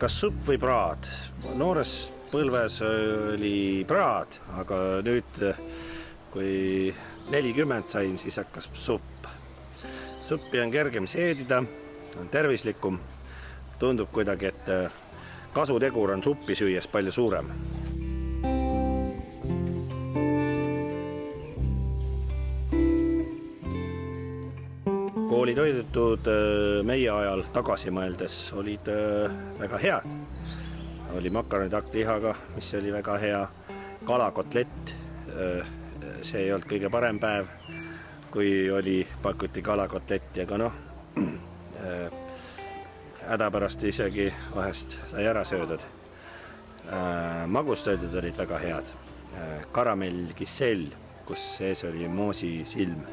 Kas supp või praad? Noores põlves oli praad, aga nüüd, kui 40 sain, siis hakkas supp. Suppi on kergem seedida, on tervislikum. Tundub kuidagi, et kasutegur on suppi süües palju suurem. Koolitoidutud meie ajal tagasi mõeldes olid väga head. Oli makaronitaktlihaga, mis oli väga hea. Kalakotlett, see ei olnud kõige parem päev, kui pakuti kalakotletti, aga hädapärast isegi vahest sai ära söödud. Magustoidud olid väga head. Karamell kissell, kus sees oli moosi silm.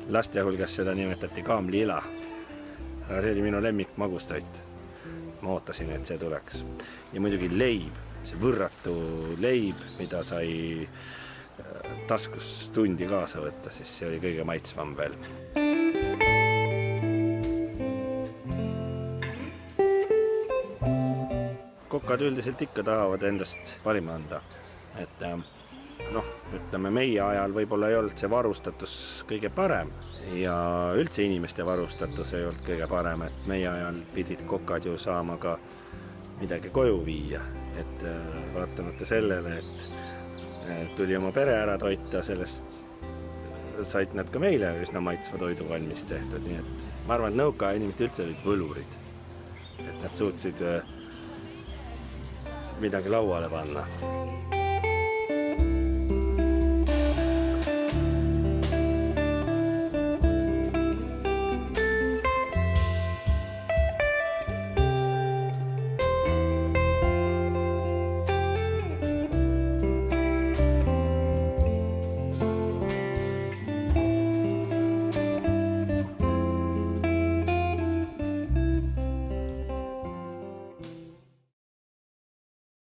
Laste hulgas seda nimetati kaamlila. Aga see oli minu lemmik magustoit. Ma ootasin, et see tuleks. Ja muidugi leib, see võrratu leib, mida sai taskus tundi kaasa võtta, siis see oli kõige maitsvam veel. Kokad üldiselt ikka tahavad endast parima anda. Et ütleme, meie ajal võib-olla ei olnud see varustatus kõige parem ja üldse inimeste varustatus ei olnud kõige parem, et meie ajal pidid kokad ju saama ka midagi koju viia, et vaatamata sellele, et tuli oma pere ära toita, sellest said nad ka meile üsna maitsva toidu valmis tehtud, nii et ma arvan, et nõukaja inimesed üldse olid võlurid, et nad suutsid midagi lauale panna.